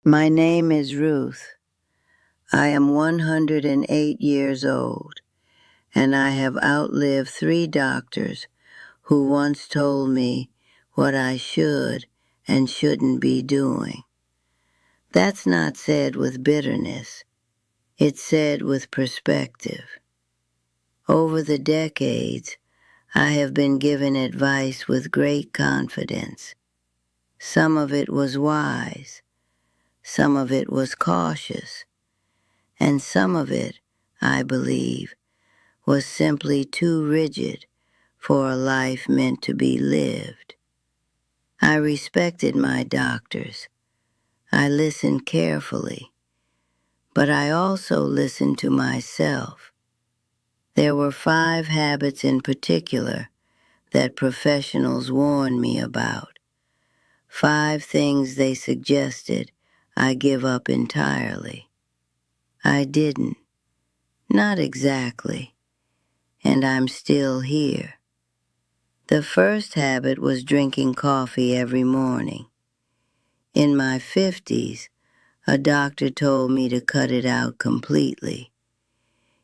My name is Ruth. I am 108 years old, and I have outlived 3 doctors who once told me what I should and shouldn't be doing. That's not said with bitterness. It's said with perspective. Over the decades, I have been given advice with great confidence. Some of it was wise, some of it was cautious, and some of it, I believe, was simply too rigid for a life meant to be lived. I respected my doctors. I listened carefully, but I also listened to myself. There were 5 habits in particular that professionals warned me about. 5 things they suggested I give up entirely. I didn't. Not exactly. And I'm still here. The first habit was drinking coffee every morning. In my 50s, a doctor told me to cut it out completely.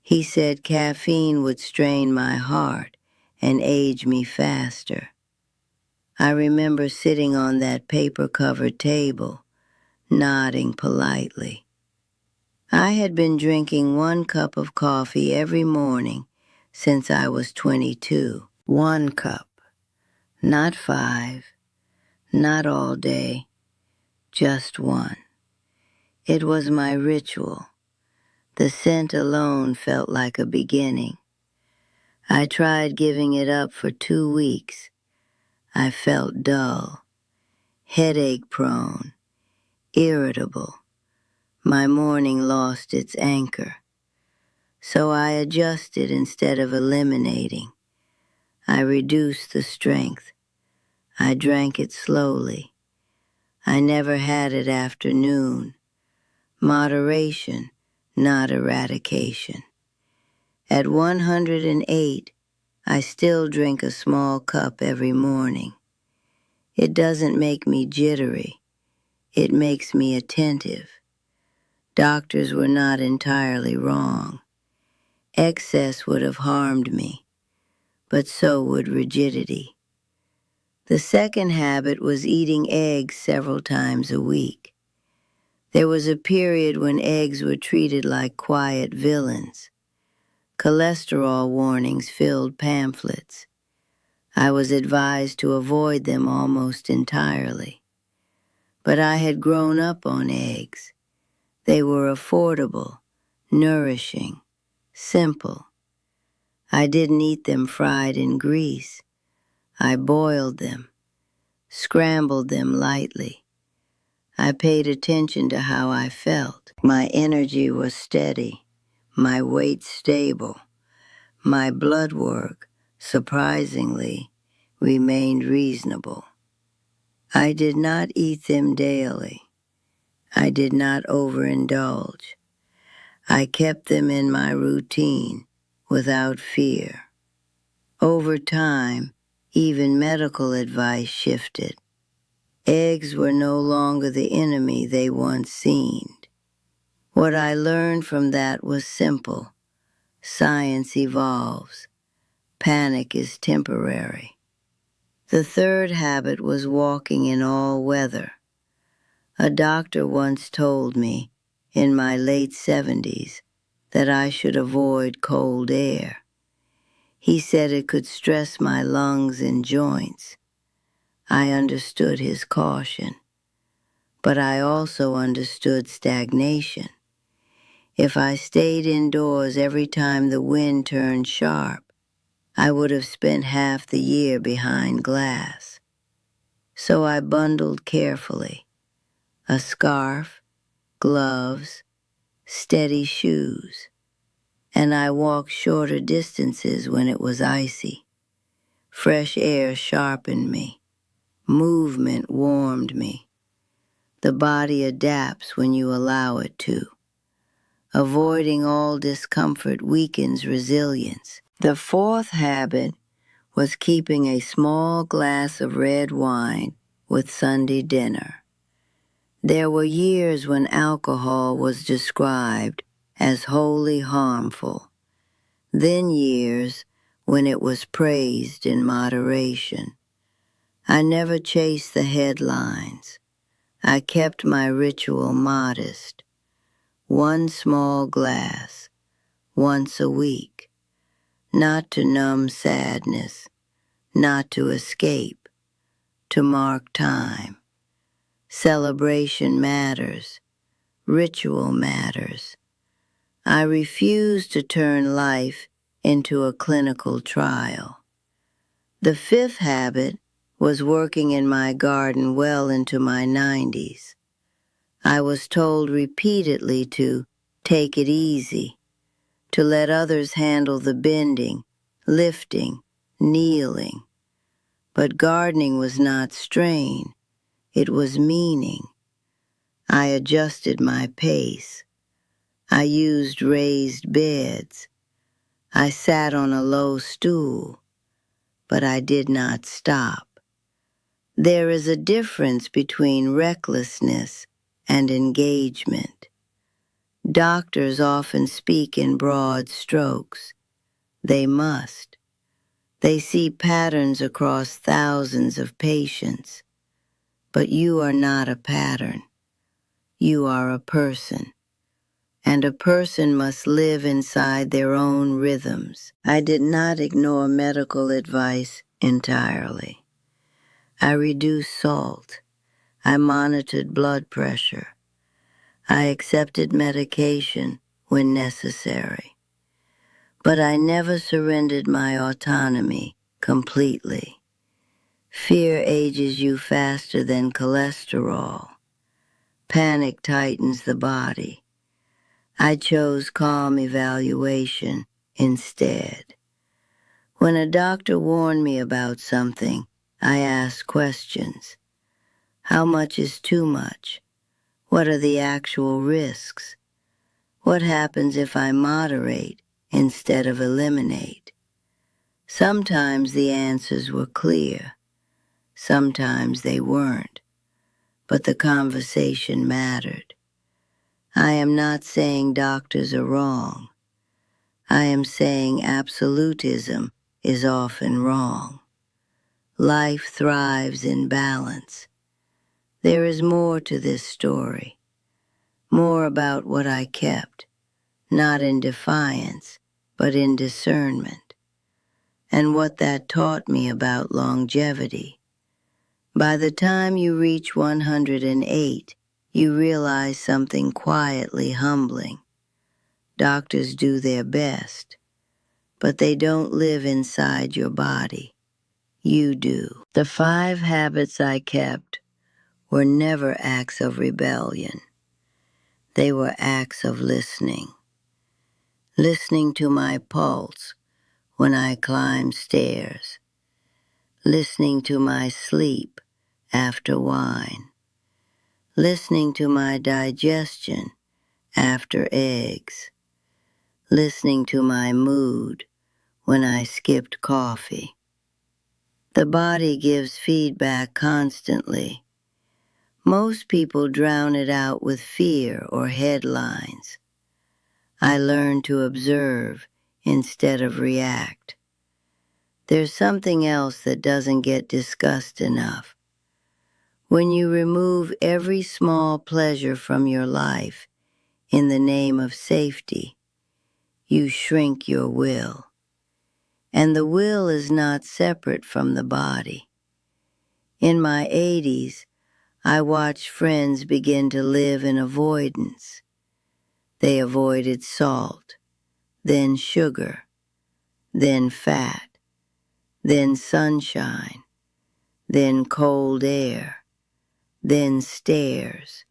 He said caffeine would strain my heart and age me faster. I remember sitting on that paper-covered table, nodding politely. I had been drinking 1 cup of coffee every morning since I was 22. 1 cup. Not 5, not all day, just 1. It was my ritual. The scent alone felt like a beginning. I tried giving it up for 2 weeks. I felt dull, headache-prone, irritable. My morning lost its anchor. So I adjusted instead of eliminating. I reduced the strength. I drank it slowly. I never had it after noon. Moderation, not eradication. At 108, I still drink a small cup every morning. It doesn't make me jittery. It makes me attentive. Doctors were not entirely wrong. Excess would have harmed me, but so would rigidity. The second habit was eating eggs several times a week. There was a period when eggs were treated like quiet villains. Cholesterol warnings filled pamphlets. I was advised to avoid them almost entirely. But I had grown up on eggs. They were affordable, nourishing, simple. I didn't eat them fried in grease. I boiled them, scrambled them lightly. I paid attention to how I felt. My energy was steady, my weight stable. My blood work, surprisingly, remained reasonable. I did not eat them daily. I did not overindulge. I kept them in my routine without fear. Over time, even medical advice shifted. Eggs were no longer the enemy they once seemed. What I learned from that was simple. Science evolves. Panic is temporary. The third habit was walking in all weather. A doctor once told me, in my late 70s, that I should avoid cold air. He said it could stress my lungs and joints. I understood his caution, but I also understood stagnation. If I stayed indoors every time the wind turned sharp, I would have spent half the year behind glass. So I bundled carefully. A scarf, gloves, steady shoes. And I walked shorter distances when it was icy. Fresh air sharpened me. Movement warmed me. The body adapts when you allow it to. Avoiding all discomfort weakens resilience. The fourth habit was keeping a small glass of red wine with Sunday dinner. There were years when alcohol was described as wholly harmful, then years when it was praised in moderation. I never chased the headlines. I kept my ritual modest. One small glass, once a week, not to numb sadness, not to escape, to mark time. Celebration matters, ritual matters. I refuse to turn life into a clinical trial. The fifth habit was working in my garden well into my 90s. I was told repeatedly to take it easy, to let others handle the bending, lifting, kneeling. But gardening was not strain, it was meaning. I adjusted my pace. I used raised beds. I sat on a low stool, but I did not stop. There is a difference between recklessness and engagement. Doctors often speak in broad strokes. They must. They see patterns across thousands of patients. But you are not a pattern. You are a person. And a person must live inside their own rhythms. I did not ignore medical advice entirely. I reduced salt. I monitored blood pressure. I accepted medication when necessary. But I never surrendered my autonomy completely. Fear ages you faster than cholesterol. Panic tightens the body. I chose calm evaluation instead. When a doctor warned me about something, I asked questions. How much is too much? What are the actual risks? What happens if I moderate instead of eliminate? Sometimes the answers were clear. Sometimes they weren't. But the conversation mattered. I am not saying doctors are wrong. I am saying absolutism is often wrong. Life thrives in balance. There is more to this story, more about what I kept, not in defiance, but in discernment, and what that taught me about longevity. By the time you reach 108, you realize something quietly humbling. Doctors do their best, but they don't live inside your body. You do. The 5 habits I kept were never acts of rebellion. They were acts of listening. Listening to my pulse when I climbed stairs. Listening to my sleep after wine. Listening to my digestion after eggs. Listening to my mood when I skipped coffee. The body gives feedback constantly. Most people drown it out with fear or headlines. I learned to observe instead of react. There's something else that doesn't get discussed enough. When you remove every small pleasure from your life in the name of safety, you shrink your will. And the will is not separate from the body. In my 80s, I watched friends begin to live in avoidance. They avoided salt, then sugar, then fat, then sunshine, then cold air, then stairs,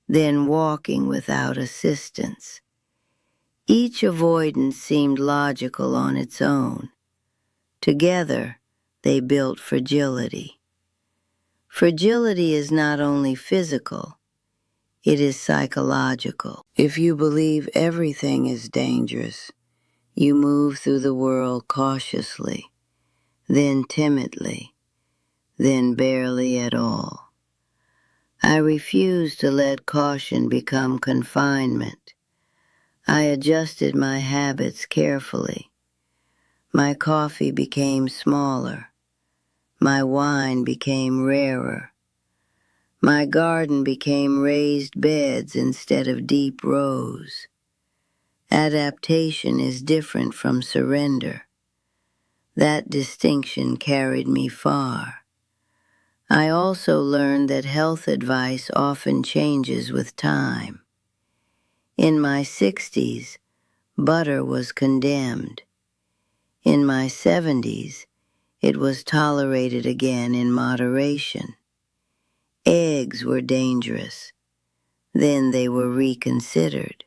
then walking without assistance. Each avoidance seemed logical on its own. Together, they built fragility. Fragility is not only physical, it is psychological. If you believe everything is dangerous, you move through the world cautiously, then timidly, then barely at all. I refused to let caution become confinement. I adjusted my habits carefully. My coffee became smaller. My wine became rarer. My garden became raised beds instead of deep rows. Adaptation is different from surrender. That distinction carried me far. I also learned that health advice often changes with time. In my 60s, butter was condemned. In my 70s, it was tolerated again in moderation. Eggs were dangerous. Then they were reconsidered.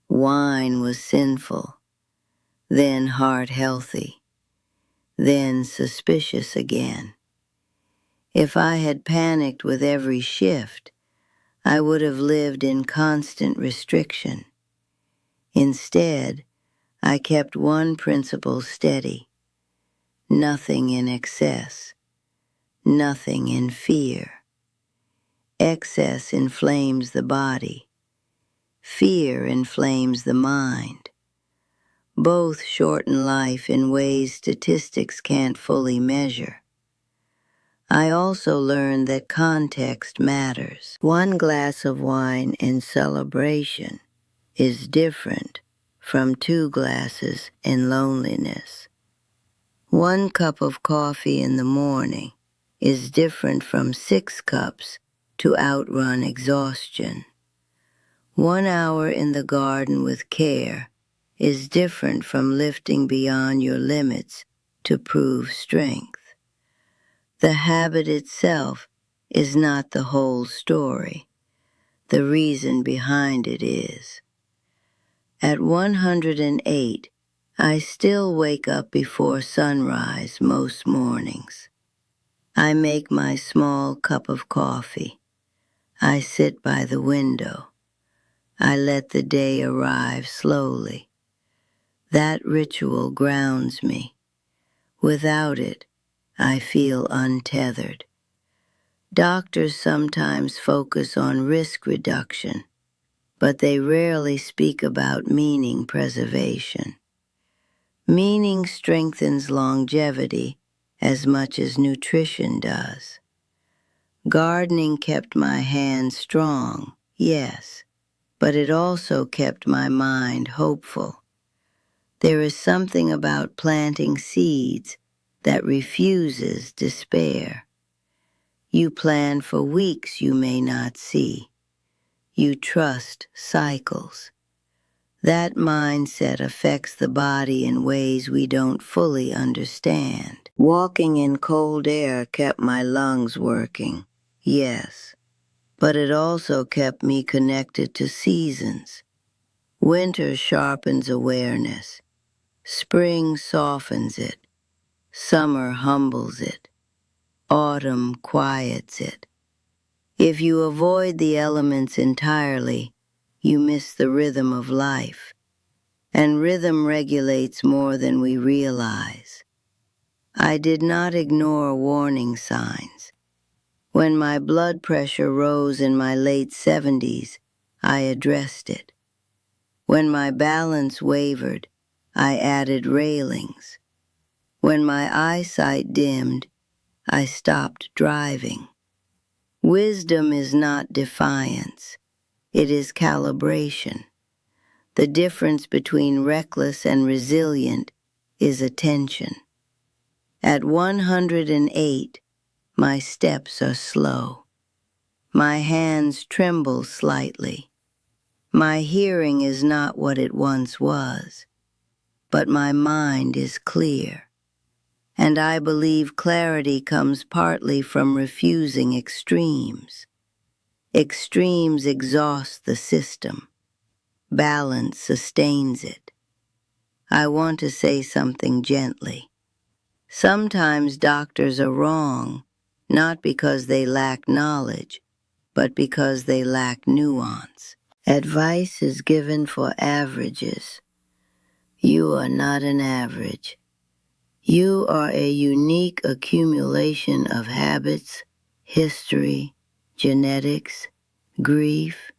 Wine was sinful. Then heart healthy. Then suspicious again. If I had panicked with every shift, I would have lived in constant restriction. Instead, I kept one principle steady: nothing in excess, nothing in fear. Excess inflames the body. Fear inflames the mind. Both shorten life in ways statistics can't fully measure. I also learned that context matters. One glass of wine in celebration is different from 2 glasses in loneliness. 1 cup of coffee in the morning is different from 6 cups to outrun exhaustion. 1 hour in the garden with care is different from lifting beyond your limits to prove strength. The habit itself is not the whole story. The reason behind it is. At 108, I still wake up before sunrise most mornings. I make my small cup of coffee. I sit by the window. I let the day arrive slowly. That ritual grounds me. Without it, I feel untethered. Doctors sometimes focus on risk reduction, but they rarely speak about meaning preservation. Meaning strengthens longevity as much as nutrition does. Gardening kept my hands strong, yes, but it also kept my mind hopeful. There is something about planting seeds that refuses despair. You plan for weeks you may not see. You trust cycles. That mindset affects the body in ways we don't fully understand. Walking in cold air kept my lungs working, yes, but it also kept me connected to seasons. Winter sharpens awareness. Spring softens it. Summer humbles it. Autumn quiets it. If you avoid the elements entirely, you miss the rhythm of life. And rhythm regulates more than we realize. I did not ignore warning signs. When my blood pressure rose in my late 70s, I addressed it. When my balance wavered, I added railings. When my eyesight dimmed, I stopped driving. Wisdom is not defiance. It is calibration. The difference between reckless and resilient is attention. At 108, my steps are slow. My hands tremble slightly. My hearing is not what it once was, but my mind is clear. And I believe clarity comes partly from refusing extremes. Extremes exhaust the system. Balance sustains it. I want to say something gently. Sometimes doctors are wrong, not because they lack knowledge, but because they lack nuance. Advice is given for averages. You are not an average. You are a unique accumulation of habits, history, genetics, grief,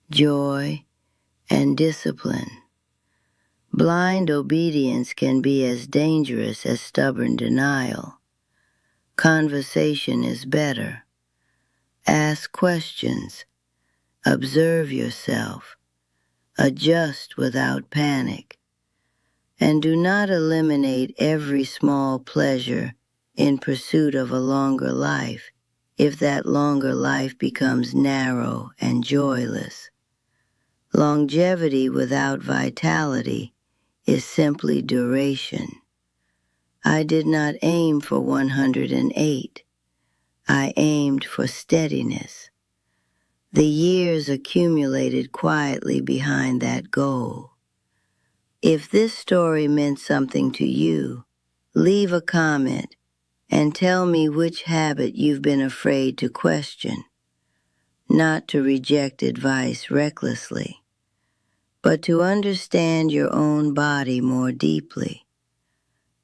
joy, and discipline. Blind obedience can be as dangerous as stubborn denial. Conversation is better. Ask questions. Observe yourself. Adjust without panic. And do not eliminate every small pleasure in pursuit of a longer life if that longer life becomes narrow and joyless. Longevity without vitality is simply duration. I did not aim for 108. I aimed for steadiness. The years accumulated quietly behind that goal. If this story meant something to you, leave a comment and tell me which habit you've been afraid to question, not to reject advice recklessly, but to understand your own body more deeply.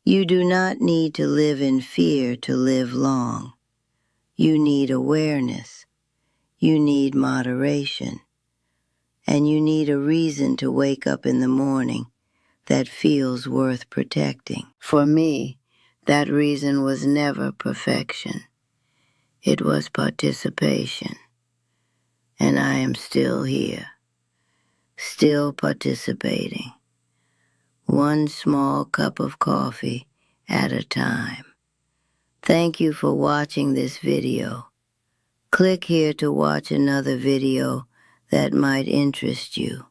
You do not need to live in fear to live long. You need awareness. You need moderation. And you need a reason to wake up in the morning that feels worth protecting. For me, that reason was never perfection. It was participation. And I am still here, still participating. One small cup of coffee at a time. Thank you for watching this video. Click here to watch another video that might interest you.